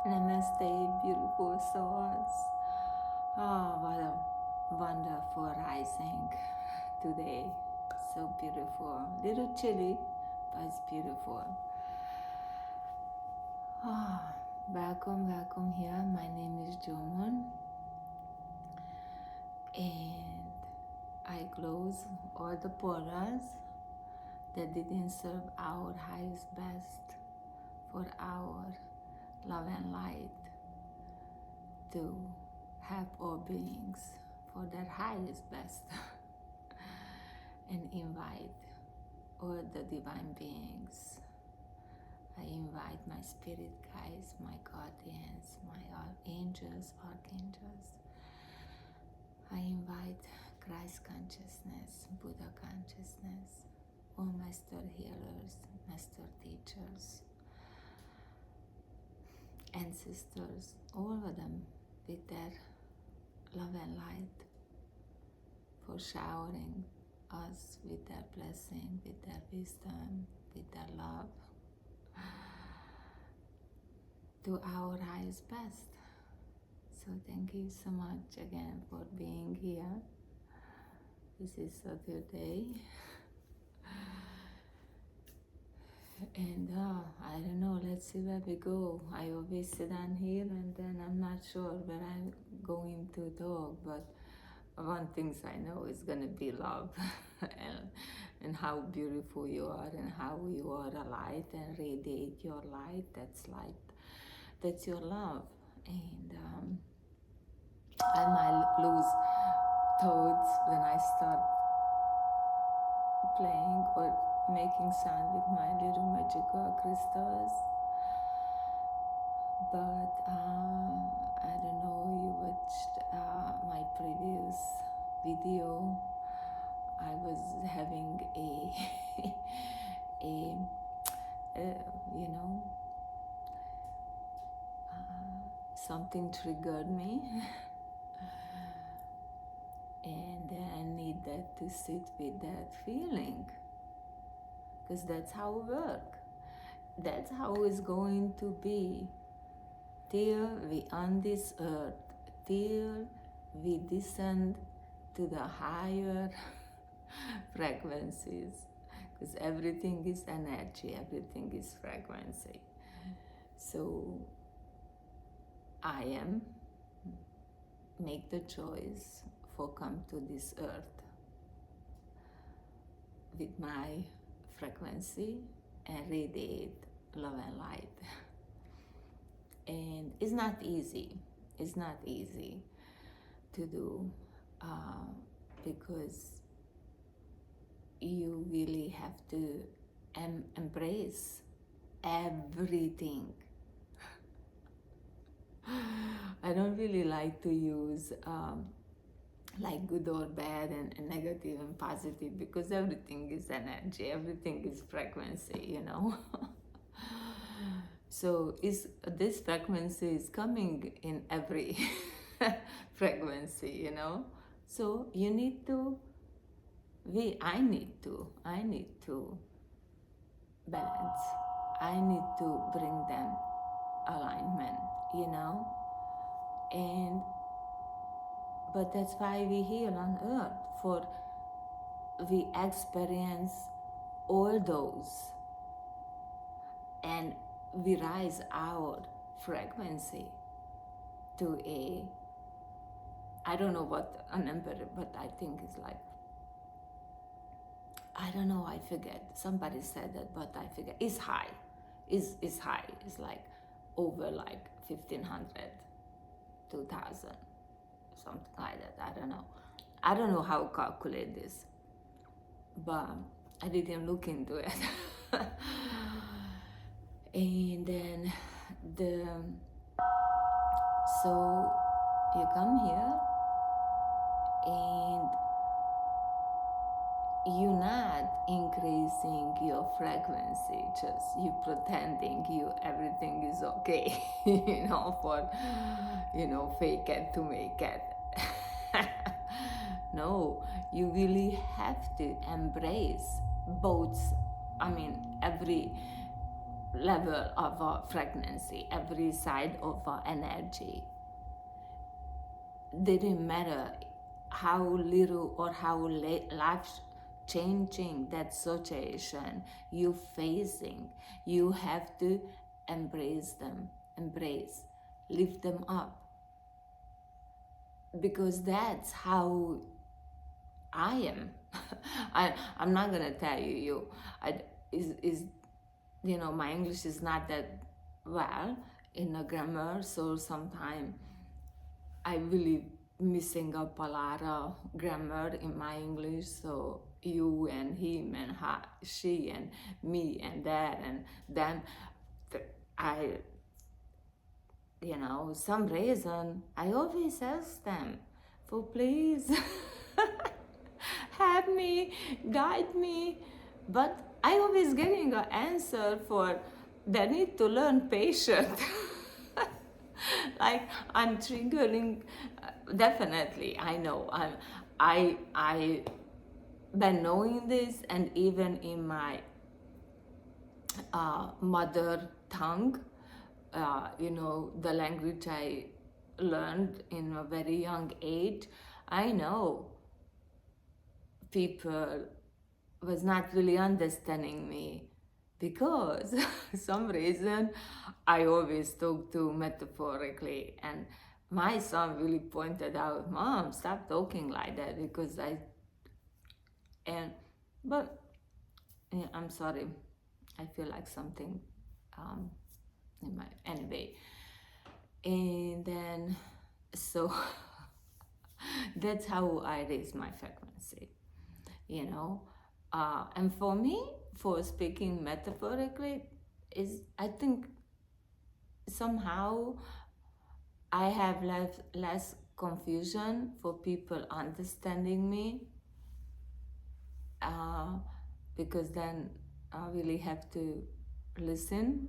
Namaste, beautiful souls. Oh, what a wonderful rising today. So beautiful. Little chilly, but it's beautiful. Oh, welcome here. My name is Jomon, and I close all the portals that didn't serve our highest best for our love and light to help all beings for their highest best and invite all the divine beings. I invite my spirit guides, my guardians, my angels, archangels. I invite Christ consciousness, Buddha consciousness, all master healers, master teachers, ancestors, all of them with their love and light for showering us with their blessing, with their wisdom, with their love to our highest best. So thank you so much again for being here. This is Saturday. And I don't know, let's see where we go. I always sit down here and then I'm not sure where I'm going to talk, but one thing I know is gonna be love and how beautiful you are and how you are a light and radiate your light. That's light, that's your love. And I might lose thoughts when I start playing or making sound with my little magical crystals. But I don't know, you watched my previous video. I was having a you know, something triggered me and I needed to sit with that feeling because that's how it works. That's how it's going to be till we on this earth, till we descend to the higher frequencies, because everything is energy, everything is frequency. So I am make the choice for come to this earth with my frequency and radiate love and light. And it's not easy. It's not easy to do because you really have to embrace everything. I don't really like to use like good or bad and negative and positive because everything is energy, everything is frequency, you know. So this frequency is coming in every frequency, you know. So you need to, I need to balance. I need to bring them alignment, you know. And but that's why we here on earth, for we experience all those and we rise our frequency to a, I don't know what a number, but I think it's like, I don't know, I forget. Somebody said that, but I forget. It's high. It's high. It's like over like 1,500, 2,000, something like that. I don't know. I don't know how to calculate this, but I didn't look into it. And then so you come here and you're not increasing your frequency, just you pretending everything is okay, you know, for, you know, fake it to make it. No, you really have to embrace both, I mean, every level of frequency, every side of energy. Didn't matter how little or how life changing that situation you facing, you have to embrace them, lift them up, because that's how I am. I'm not gonna tell you, is my English is not that well in a grammar, so sometimes I really missing up a lot of grammar in my English. So you and him and her, she and me and that and them, I, some reason I always ask them for please help me, guide me, but I always getting an answer for they need to learn patience. Like I'm triggering, definitely. I know. I been knowing this, and even in my mother tongue, the language I learned in a very young age. I know people was not really understanding me because some reason I always talk to metaphorically, and my son really pointed out, Mom, stop talking like that, because but yeah, I'm sorry, I feel like something anyway. And then so that's how I raise my frequency, and for me, for speaking metaphorically, is I think somehow I have less confusion for people understanding me, because then I really have to listen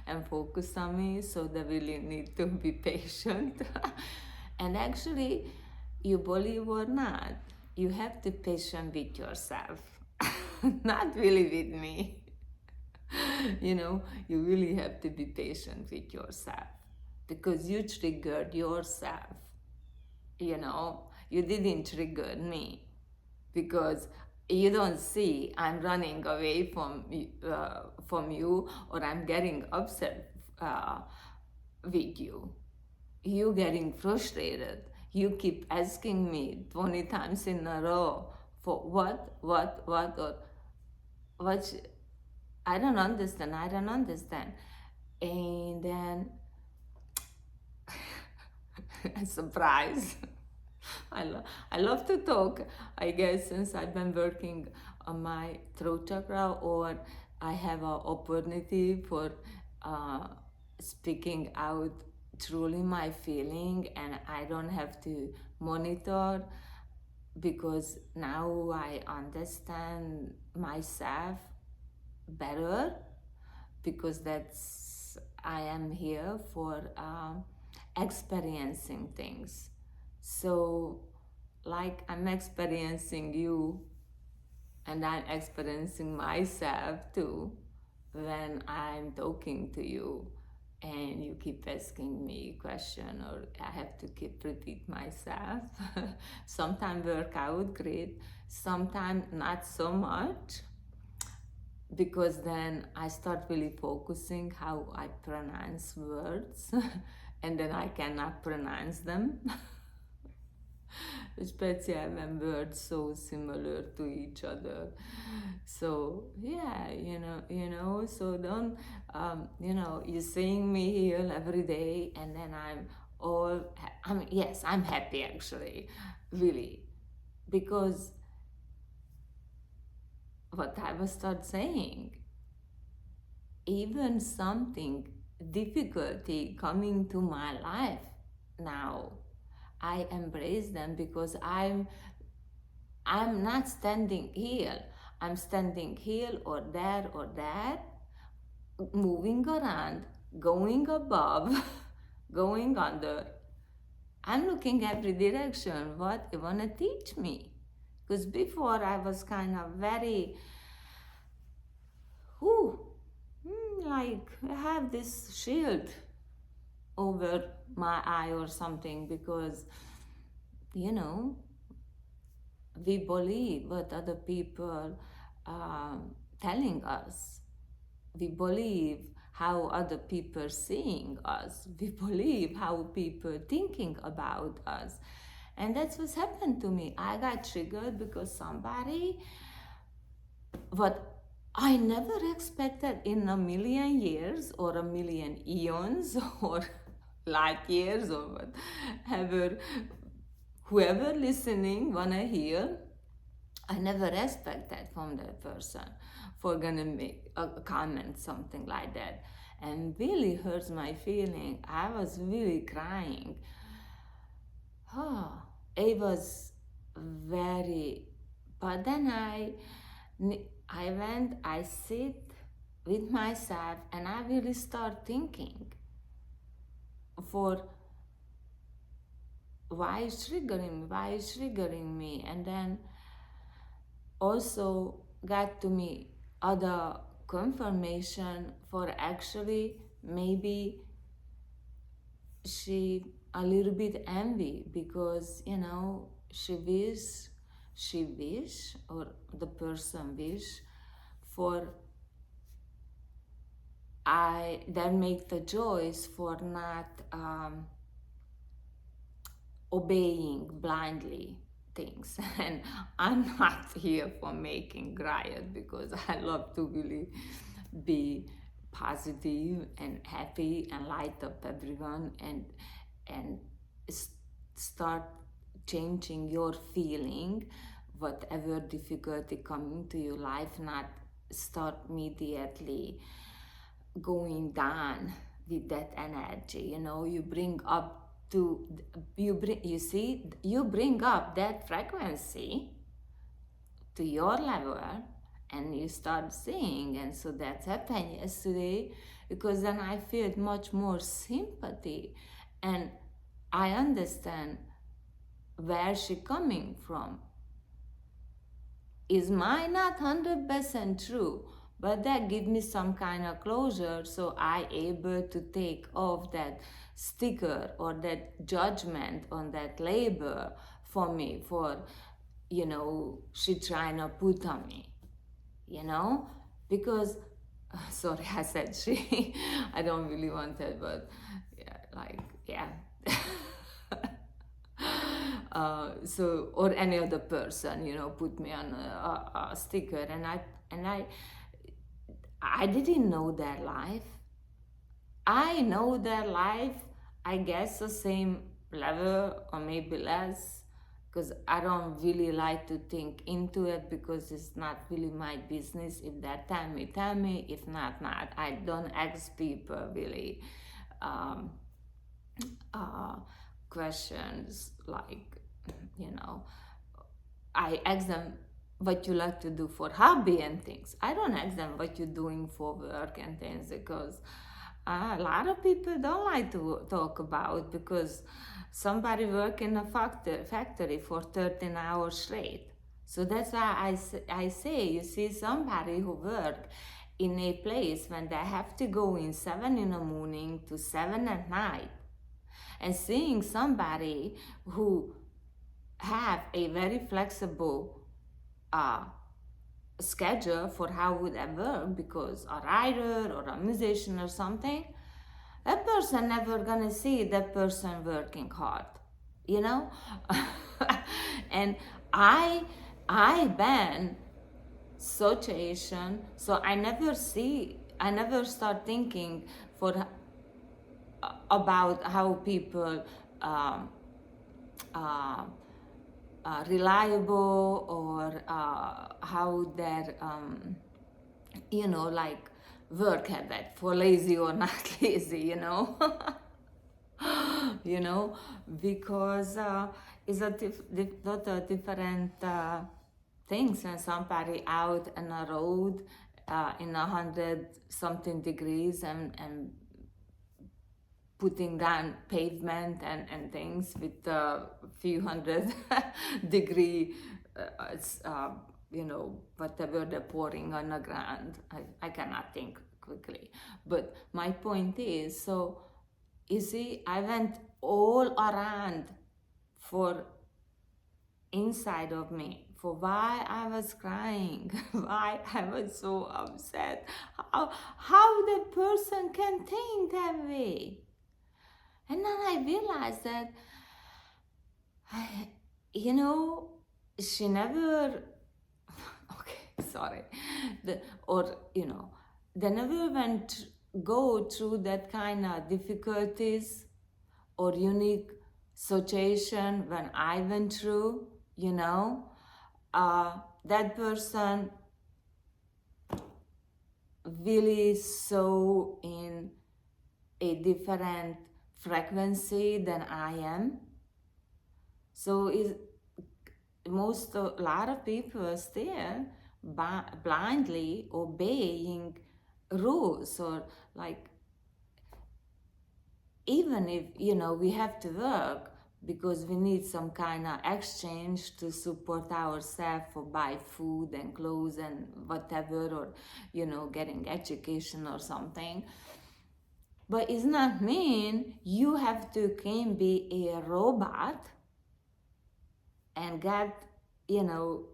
and focus on me, so they really need to be patient. And actually, you believe or not, you have to be patient with yourself, not really with me. You really have to be patient with yourself, because you triggered yourself. You didn't trigger me, because you don't see I'm running away from you, or I'm getting upset with you. You getting frustrated. You keep asking me 20 times in a row for what, or what. I don't understand. And then, surprise. I love to talk, I guess, since I've been working on my throat chakra, or I have an opportunity for speaking out truly my feeling, and I don't have to monitor, because now I understand myself better, because I am here for experiencing things. So, like I'm experiencing you, and I'm experiencing myself too when I'm talking to you, and you keep asking me a question, or I have to keep repeat myself. Sometimes work out great, sometimes not so much, because then I start really focusing how I pronounce words, and then I cannot pronounce them. Especially when words so similar to each other. So yeah, so don't, you're seeing me here every day, and then yes, I'm happy actually, really, because what I was start saying, even something difficulty coming to my life now, I embrace them, because I'm not standing here. I'm standing here or there or that, moving around, going above, going under. I'm looking every direction. What you wanna teach me? Because before I was kind of very, like I have this shield over my eye or something, because you know we believe what other people telling us. We believe how other people seeing us. We believe how people thinking about us. And that's what's happened to me. I got triggered because somebody, what I never expected in a million years or a million eons or light years or whatever, whoever listening wanna hear, I never expect that from that person for gonna make a comment, something like that. And really hurts my feeling. I was really crying. Oh, it was very, but then I sit with myself and I really start thinking for why is triggering me, and then also got to me other confirmation for actually maybe she a little bit envy, because she wish or the person wish for I then make the choice for not obeying blindly things. And I'm not here for making riot, because I love to really be positive and happy and light up everyone, and start changing your feeling, whatever difficulty coming to your life, not start immediately going down with that energy. You bring up to you bring up that frequency to your level, and you start seeing. And so that's happened yesterday, because then I feel much more sympathy, and I understand where she coming from. Is mine not 100% true, but that give me some kind of closure, so I able to take off that sticker or that judgment on that label for me, for she trying to put on me, because sorry, I said she. I don't really want that, but yeah. So, or any other person, put me on a sticker, and I didn't know their life. I know their life, I guess the same level or maybe less, because I don't really like to think into it, because it's not really my business. If they tell me. If not. I don't ask people really questions like, I ask them what you like to do for hobby and things. I don't ask them what you're doing for work and things, because a lot of people don't like to talk about, because somebody work in a factory for 13 hours straight. So that's why I say, you see somebody who work in a place when they have to go in 7 in the morning to 7 at night, and seeing somebody who have a very flexible schedule for how would I work, because a writer or a musician or something, that person never gonna see that person working hard, and I ban situation, so I never start thinking for about how people reliable, or how their like work habit, for lazy or not lazy, because it's a lot of different things when somebody out on a road in 100 something degrees, and putting down pavement and things with a few hundred degree, whatever they're pouring on the ground. I cannot think quickly. But my point is, so you see, I went all around for inside of me for why I was crying, why I was so upset, how the person can think that way. And then I realized that, you know, she never, okay, sorry, or, you know, they never go through that kind of difficulties or unique situation when I went through, you know. That person really so in a different frequency than I am. So is most a lot of people still blindly obeying rules, or like, even if, you know, we have to work because we need some kind of exchange to support ourselves, for buy food and clothes and whatever, or, you know, getting education or something. But it's not mean you have to can be a robot and get, you know,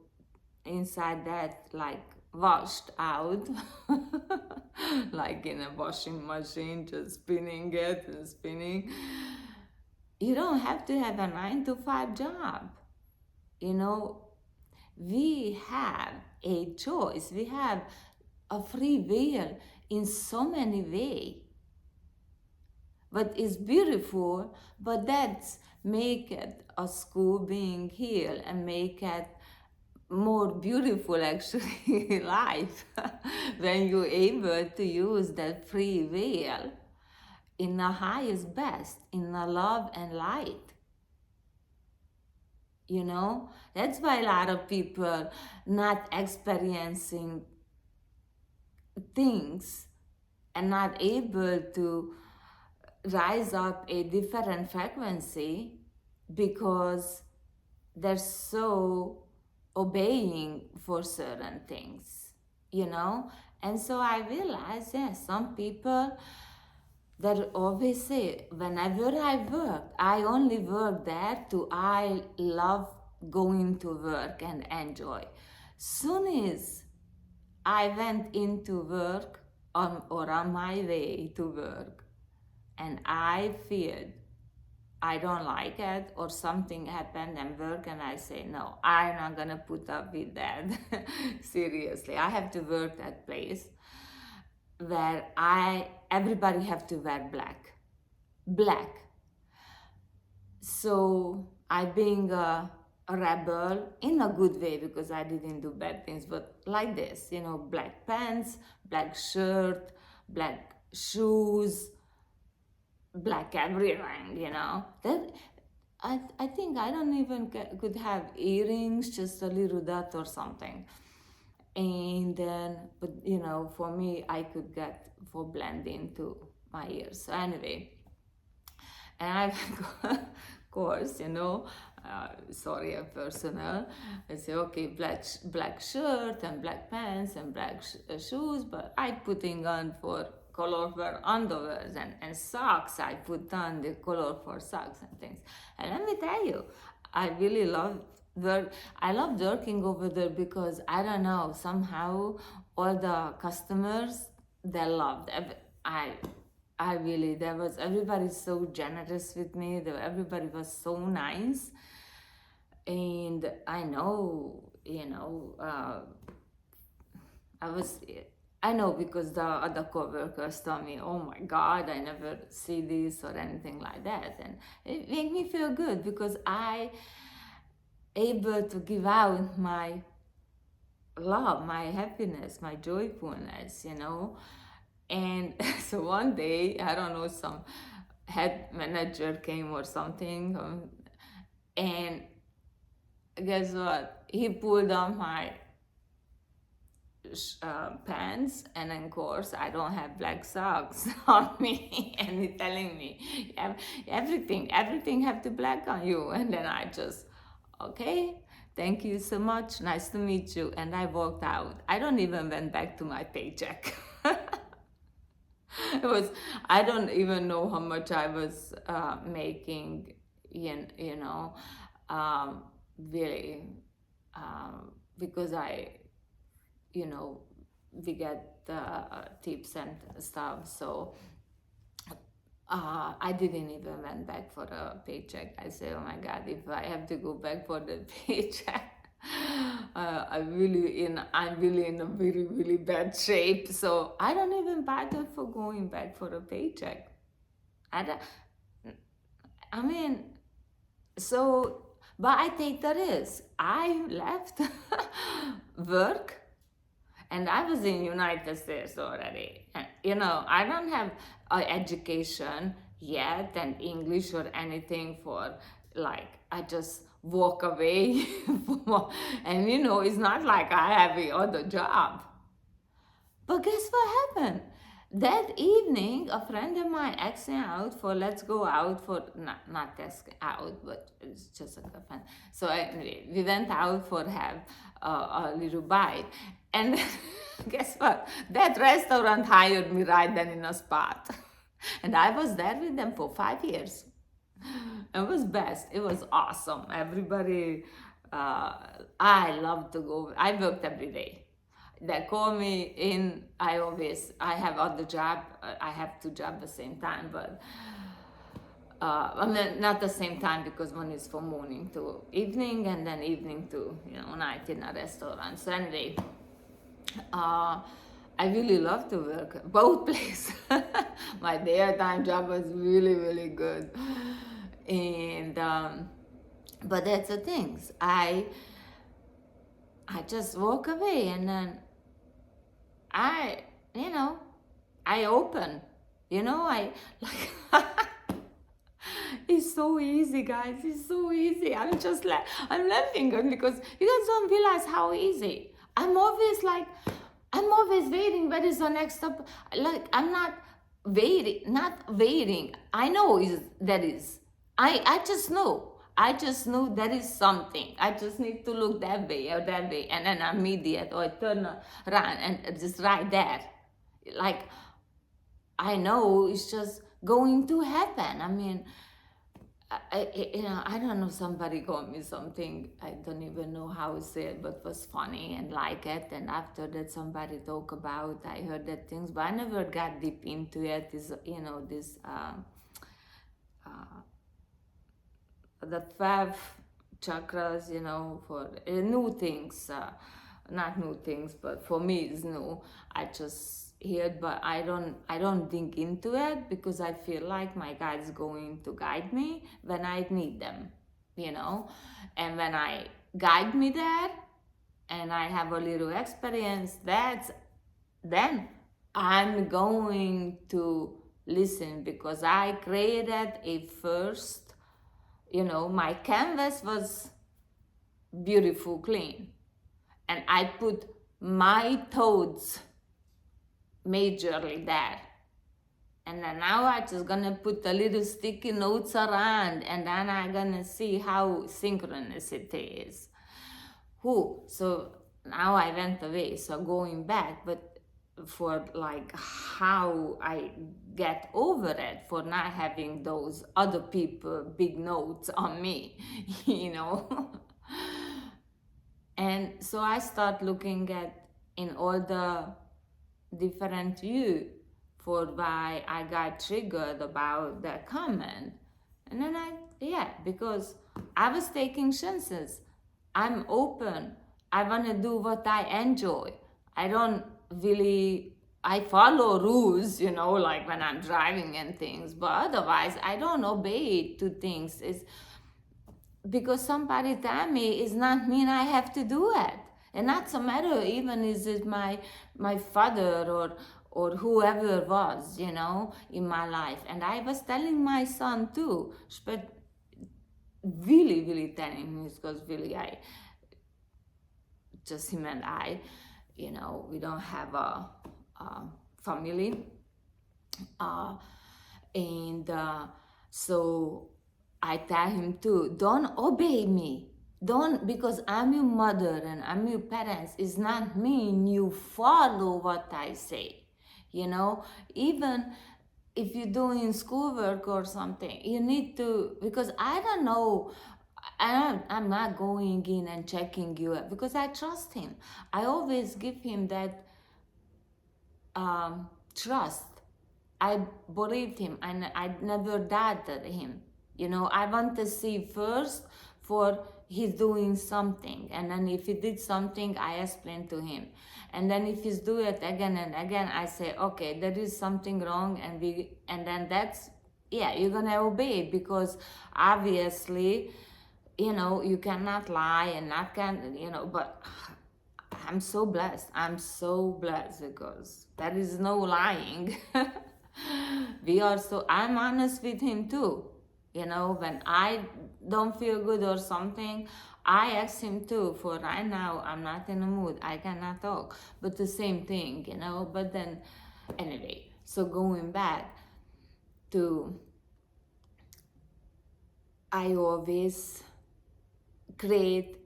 inside that, like, washed out like in a washing machine, just spinning it and spinning. You don't have to have a 9 to 5 job. You know, we have a choice, we have a free will in so many ways. But it's beautiful, but that's make it a school being here and make it more beautiful actually life when you're able to use that free will in the highest best, in the love and light. You know, that's why a lot of people not experiencing things and not able to rise up a different frequency, because they're so obeying for certain things, you know. And so I realized, yes, some people that always say, whenever I work, I only work there to, I love going to work and enjoy. Soon as I went into work, or on my way to work, and I feel I don't like it, or something happened and work, and I say, no, I'm not gonna put up with that. Seriously, I have to work that place where everybody have to wear black. So I being a rebel in a good way, because I didn't do bad things, but like this, you know, black pants, black shirt, black shoes, black everything, you know. That I think I don't even could have earrings, just a little dot or something. And then, but you know, for me, I could get for blend into my ears. So anyway, and of course, you know, sorry, a personal. I say, okay, black shirt and black pants and black shoes, but I putting on for colorful underwears and socks. I put on the colorful socks and things. And let me tell you, I really love I love working over there, because I don't know, somehow all the customers, they loved it. I really, everybody so generous with me. Everybody was so nice. And I know, you know, I know, because the other coworkers told me, oh my God, I never see this or anything like that. And it made me feel good, because I able to give out my love, my happiness, my joyfulness, you know. And so one day, I don't know, some head manager came or something, and guess what? He pulled on my pants, and of course, I don't have black socks on me, and he's telling me, everything have to black on you. And then I just, okay, thank you so much, nice to meet you, and I walked out. I don't even went back to my paycheck. It was, I don't even know how much I was making, you know, um, really, because you know, we get tips and stuff. So I didn't even went back for a paycheck. I said, oh my God, if I have to go back for the paycheck, I'm really in a really, really bad shape. So I don't even bother for going back for a paycheck. I don't, I mean, so, but I take the risk. I left work, and I was in United States already. And, you know, I don't have education yet and English or anything for, like, I just walk away. And, you know, it's not like I have a other job. But guess what happened? That evening, a friend of mine asked me out for, let's go out for, not ask out, but it's just a friend. So anyway, we went out for have a little bite. And guess what? That restaurant hired me right then in a spot. And I was there with them for 5 years. It was best. It was awesome. Everybody, I love to go. I worked every day. They call me in. I have other job. I have two jobs at the same time, but I mean, not the same time, because one is from morning to evening, and then evening to, you know, night in a restaurant. So anyway, I really love to work both places. My daytime job was really, really good, and but that's the things. I just walk away, and then you know, I open, you know, I like. It's so easy, guys. It's so easy. I'm laughing because you guys don't realize how easy. I'm always waiting. Where is the next step? Like, I'm not waiting. I know there is. I just know. I just know there is something. I just need to look that way or that way, and then I'm immediate, or I turn around and it's just right there. Like, I know it's just going to happen. I mean, I don't know, somebody got me something, I don't even know how to say it, but was funny and like it. And after that, somebody talk about, I heard that things, but I never got deep into it. Is, you know, this the 12 chakras, you know, for new things, not new things, but for me it's new. I just hear, but I don't think into it, because I feel like my guide's going to guide me when I need them, you know. And when I guide me there, and I have a little experience, then I'm going to listen, because I created a first, you know, my canvas was beautiful, clean, and I put my thoughts majorly there. And then now I just gonna put a little sticky notes around, and then I'm gonna see how synchronicity is. So now I went away, so going back, but for like how I get over it, for not having those other people big notes on me, you know. And so I start looking at in all the different view for why I got triggered about that comment. And then because I was taking chances. I'm open. I want to do what I enjoy. I don't really, I follow rules, you know, like when I'm driving and things, but otherwise I don't obey to things. It's because somebody tell me is not mean I have to do it. And not so matter even is it my father or whoever was, you know, in my life. And I was telling my son too, but really, really telling him, because really just him and I, you know, we don't have a family. So I tell him too, don't obey me. Don't, because I'm your mother and I'm your parents, it's not mean you follow what I say. you know. Even if you're doing schoolwork or something, you need to, because I don't know, I'm not going in and checking you out because I trust him. I always give him that trust. I believed him and I never doubted him. You know, I want to see first for he's doing something, and then if he did something, I explain to him. And then if he's doing it again and again, I say, okay, there is something wrong, and then that's, yeah, you're gonna obey because obviously, you know, you cannot lie and not can, you know, but I'm so blessed. I'm so blessed because there is no lying. We are so, I'm honest with him too. You know, when I don't feel good or something, I ask him too. For right now, I'm not in a mood. I cannot talk. But the same thing, you know. But then, anyway, so going back to, I always create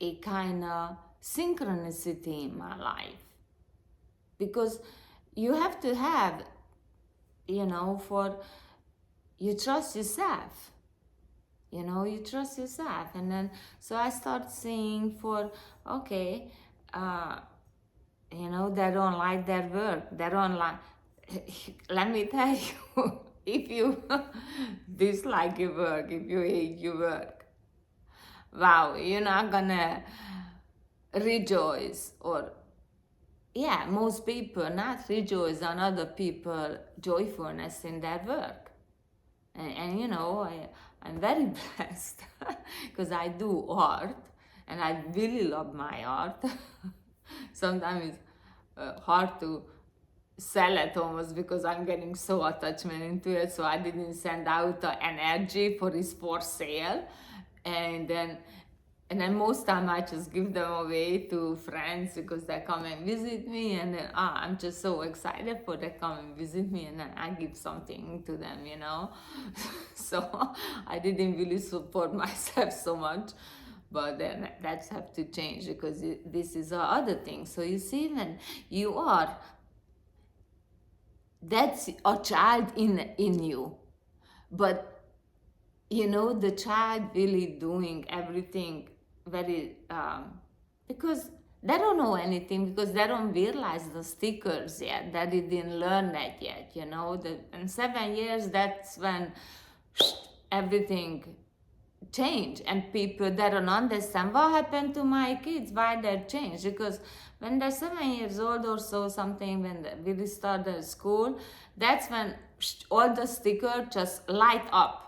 a kind of synchronicity in my life because you have to have, you know, for you trust yourself, you know, you trust yourself. And then so I start seeing for, okay, you know, they don't like their work, they don't like, let me tell you, if you dislike your work, if you hate your work, wow, you're not gonna rejoice, or yeah, most people not rejoice on other people joyfulness in their work. And you know, I'm very blessed because I do art and I really love my art. Sometimes it's hard to sell it almost because I'm getting so attachment into it, so I didn't send out the energy for this for sale. And then most time I just give them away to friends because they come and visit me, and then I'm just so excited for they come and visit me, and then I give something to them, you know. So I didn't really support myself so much, but then that's have to change because this is other thing. So you see, when you are, that's a child in you, but you know, the child really doing everything very because they don't know anything, because they don't realize the stickers yet, that they didn't learn that yet, you know. In 7 years, that's when everything change, and people, they don't understand what happened to my kids, why they changed. Because when they're 7 years old or so, something, when they really start the school, that's when all the stickers just light up,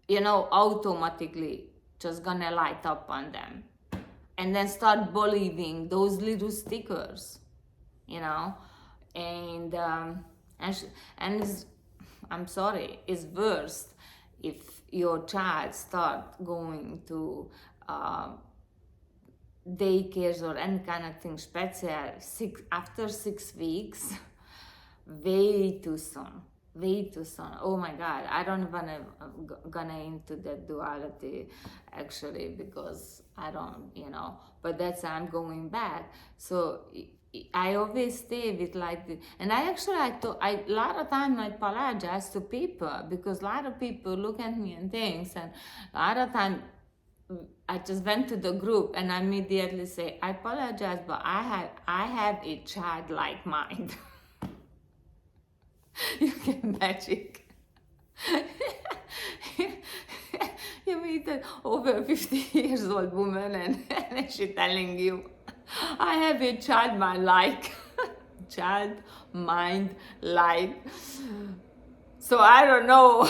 you know, automatically just gonna light up on them, and then start believing those little stickers, you know. And and it's, I'm sorry, it's worse if your child start going to daycares or any kind of thing special after 6 weeks. Way too soon, way too soon. Oh my God, I don't wanna gonna into that duality actually, because I don't, you know. But that's, I'm going back. So I always stay with like this. And I actually, a lot of time I apologize to people, because a lot of people look at me and things, and a lot of time I just went to the group and I immediately say, I apologize, but I have a childlike mind. You can magic. You meet an over 50 years old woman, and she's telling you, I have a child mind like, child mind like. So I don't know.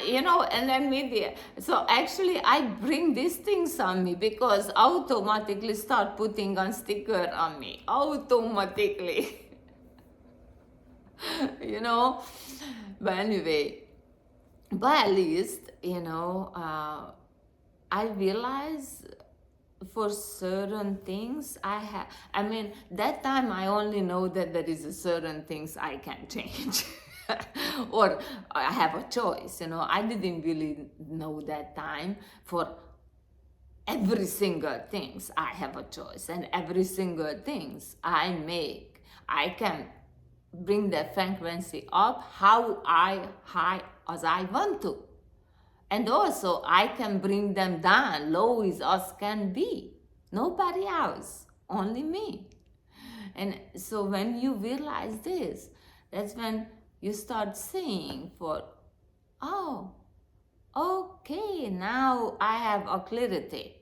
You know, and then media. So actually, I bring these things on me because automatically start putting on sticker on me, automatically. You know. But anyway, but at least, you know, I realize for certain things I mean, that time I only know that there is a certain things I can change. Or I have a choice, you know. I didn't really know that time for every single things I have a choice, and every single things I make, I can bring the frequency up how high as I want to. And also I can bring them down low as can be. Nobody else, only me. And so when you realize this, that's when you start seeing for, oh, okay, now I have a clarity.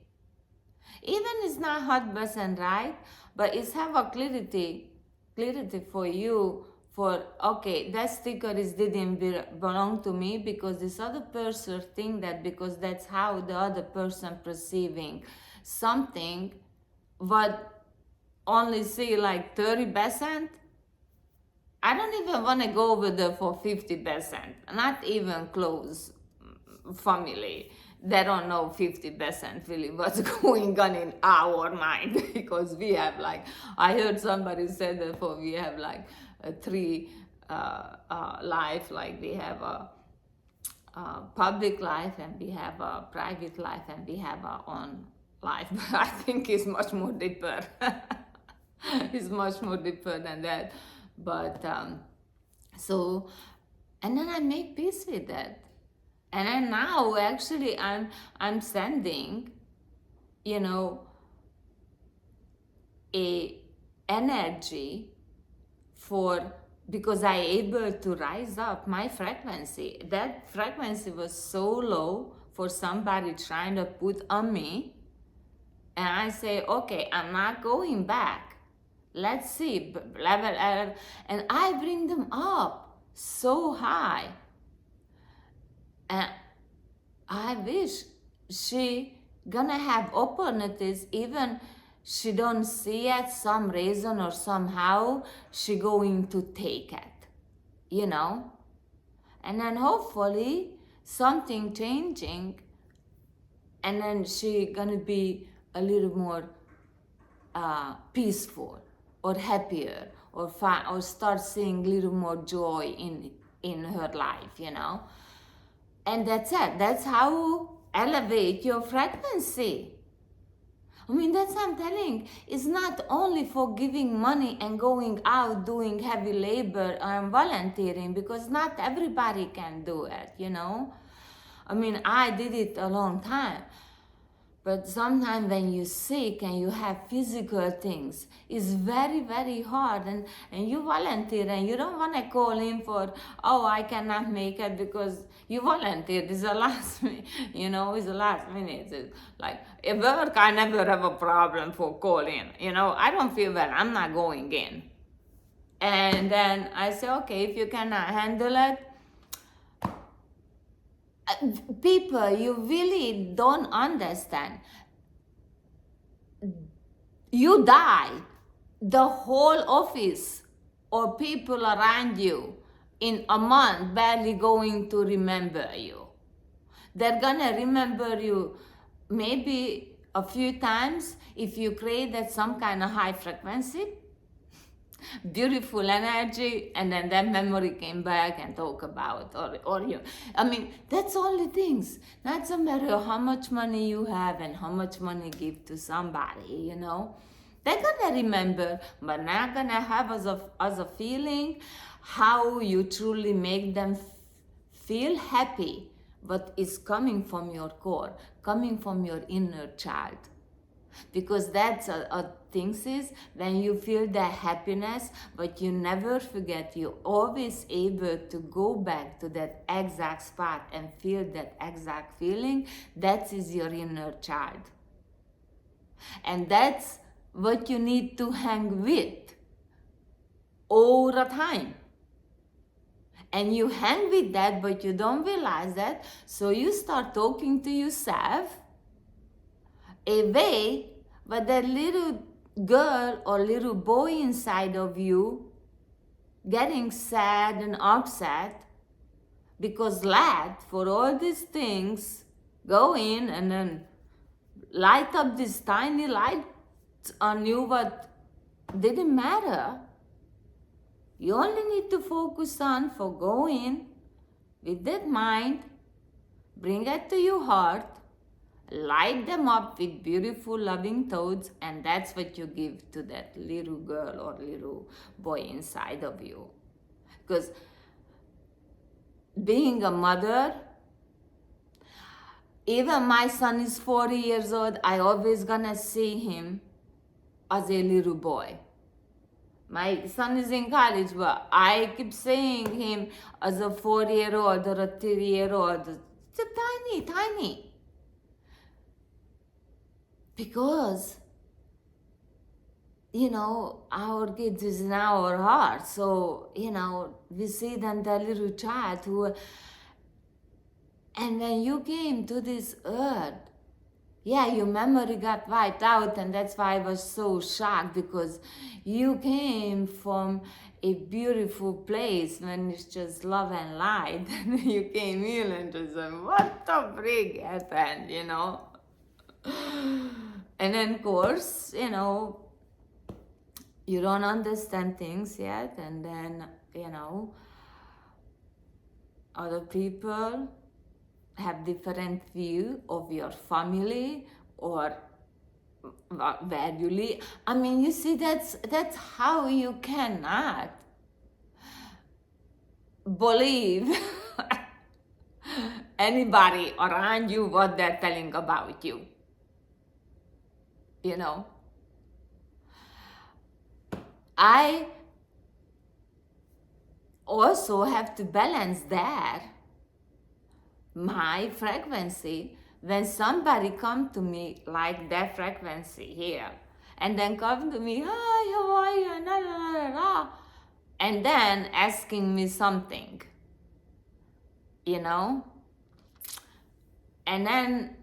Even it's not 100% right, but it's have a clarity for you for, okay, that sticker didn't belong to me because this other person think that, because that's how the other person perceiving something, but only see like 30%. I don't even want to go over there for 50%, not even close family. They don't know 50% really what's going on in our mind because we have like, I heard somebody say that for we have like three life, like we have a public life and we have a private life and we have our own life. But I think it's much more deeper. It's much more deeper than that. But so, and then I make peace with that. And then now actually I'm sending, you know, a energy for, because I able to rise up my frequency. That frequency was so low for somebody trying to put on me. And I say, okay, I'm not going back. Let's see, level, and I bring them up so high. And I wish she gonna have opportunities, even she don't see it some reason or somehow she going to take it, you know. And then hopefully something changing, and then she gonna be a little more peaceful or happier or fun, or start seeing a little more joy in her life, you know. And that's it. That's how elevate your frequency. I mean, that's what I'm telling. It's not only for giving money and going out doing heavy labor and volunteering, because not everybody can do it, you know. I mean, I did it a long time. But sometimes when you're sick and you have physical things, it's very, very hard. And you volunteer and you don't want to call in for, oh, I cannot make it because you volunteered. It's the last minute, you know, it's the last minute. It's like, at work, I never have a problem for calling. You know, I don't feel well, I'm not going in. And then I say, okay, if you cannot handle it, people, you really don't understand. You die, the whole office or people around you in a month barely going to remember you. They're gonna remember you maybe a few times if you created some kind of high frequency, beautiful energy, and then that memory came back and talk about, or you, I mean, that's all the things. Not no matter how much money you have and how much money give to somebody, you know, they're gonna remember, but not gonna have as a feeling how you truly make them feel happy, but it's coming from your core, coming from your inner child. Because that's a thing is, when you feel that happiness, but you never forget, you always able to go back to that exact spot and feel that exact feeling. That is your inner child. And that's what you need to hang with all the time. And you hang with that, but you don't realize that. So you start talking to yourself a way, but that little girl or little boy inside of you getting sad and upset because lad for all these things go in and then light up this tiny light on you, but didn't matter. You only need to focus on for going with that mind, bring it to your heart, light them up with beautiful loving thoughts, and that's what you give to that little girl or little boy inside of you. Because being a mother, even my son is 40 years old, I always gonna see him as a little boy. My son is in college, but I keep seeing him as a 4-year-old or a 3-year-old. It's a tiny. Because, our kids is in our heart. So, we see them, that little child who, and when you came to this earth, yeah, your memory got wiped out, and that's why I was so shocked, because you came from a beautiful place when it's just love and light, and you came here and just said, what the frig happened, And then, of course, you don't understand things yet, and then, other people have different view of your family or where you live. I mean, you see, that's how you cannot believe anybody around you what they're telling about you. I also have to balance that, my frequency, when somebody come to me like that frequency here, and then come to me, hi, how are you, la, la, la, la, and then asking me something, and then,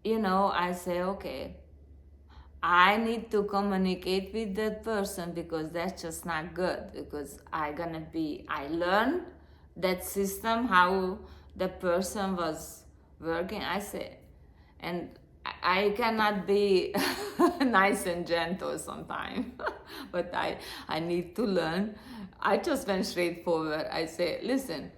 I say, okay, I need to communicate with that person, because that's just not good, because I learned that system, how the person was working. I say, and I cannot be nice and gentle sometimes, but I need to learn. I just went straight forward. I say, listen,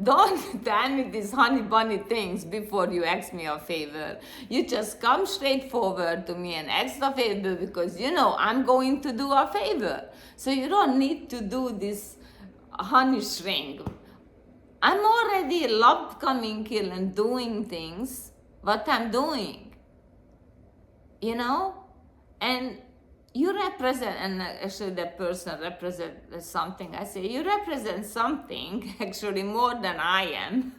don't tell me these honey bunny things before you ask me a favor. You just come straight forward to me and ask the favor, because I'm going to do a favor. So you don't need to do this honey string. I'm already love coming here and doing things, what I'm doing. And you represent, and actually that person represents something. I say, you represent something actually more than I am.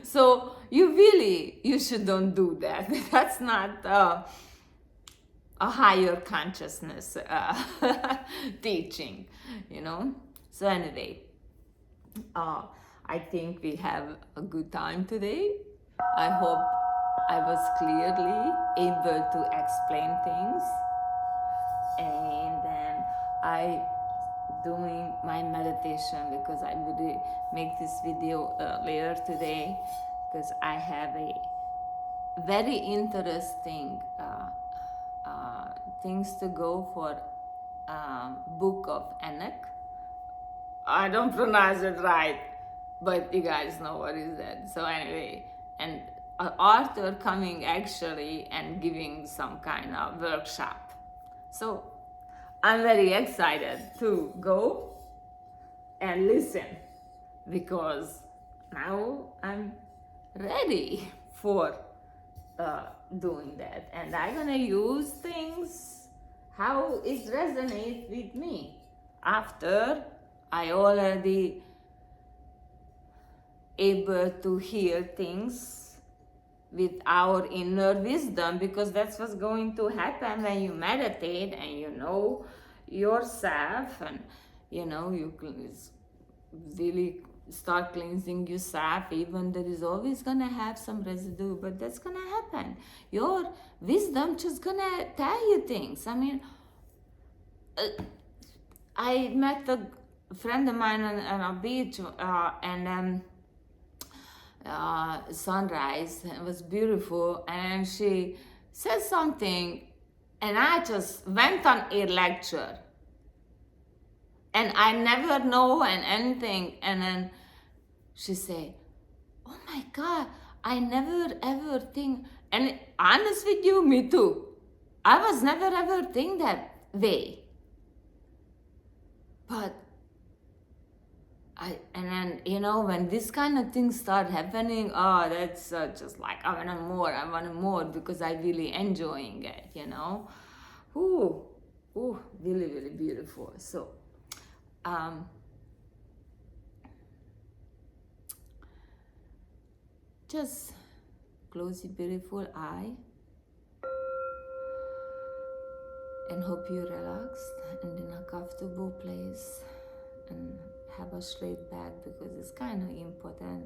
So you shouldn't do that. That's not a higher consciousness teaching, So anyway, I think we have a good time today. I hope I was clearly able to explain things. And then I doing my meditation, because I would make this video later today, because I have a very interesting things to go for Book of Enoch. I don't pronounce it right, but you guys know what is that. So anyway, and Arthur coming actually and giving some kind of workshop. So I'm very excited to go and listen, because now I'm ready for doing that, and I'm gonna use things how it resonates with me after I already able to hear things with our inner wisdom, because that's what's going to happen when you meditate and you know yourself, and you really start cleansing yourself. Even there is always gonna have some residue, but that's gonna happen. Your wisdom just gonna tell you things. I mean, I met a friend of mine on a beach, and sunrise. It was beautiful, and she said something, and I just went on a lecture, and I never know and anything. And then she said, oh my God, I never ever think, and honest with you, me too. I was never ever think that way. But and then, when this kind of things start happening, oh, that's just like, I want more because I really enjoying it. Ooh, ooh, really, really beautiful. So, um, just close your beautiful eye and hope you're relaxed and in a comfortable place and have a straight back because it's kind of important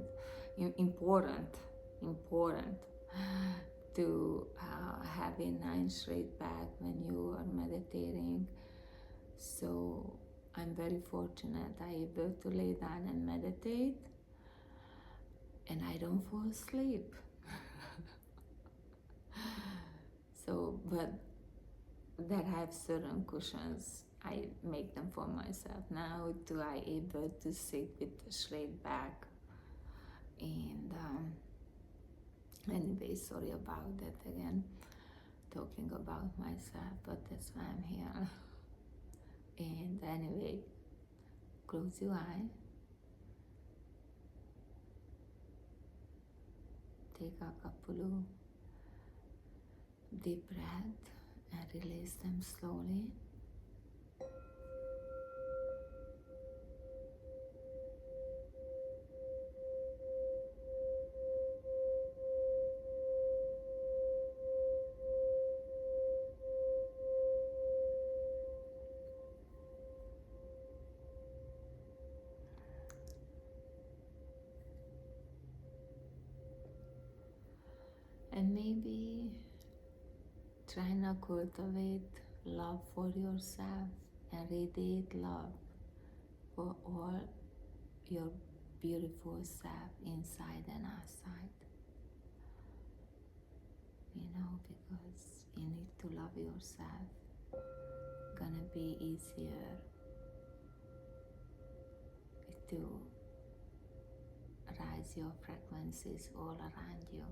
to have a nice straight back when you are meditating. So I'm very fortunate I able to lay down and meditate and I don't fall asleep. So, but that have certain cushions, I make them for myself. Now do I able to sit with the straight back. And anyway, sorry about that again, talking about myself, but that's why I'm here. And anyway, close your eye, take a couple of deep breaths and release them slowly. And maybe try to cultivate love for yourself and radiate love for all your beautiful self inside and outside. Because you need to love yourself. Gonna be easier to rise your frequencies all around you.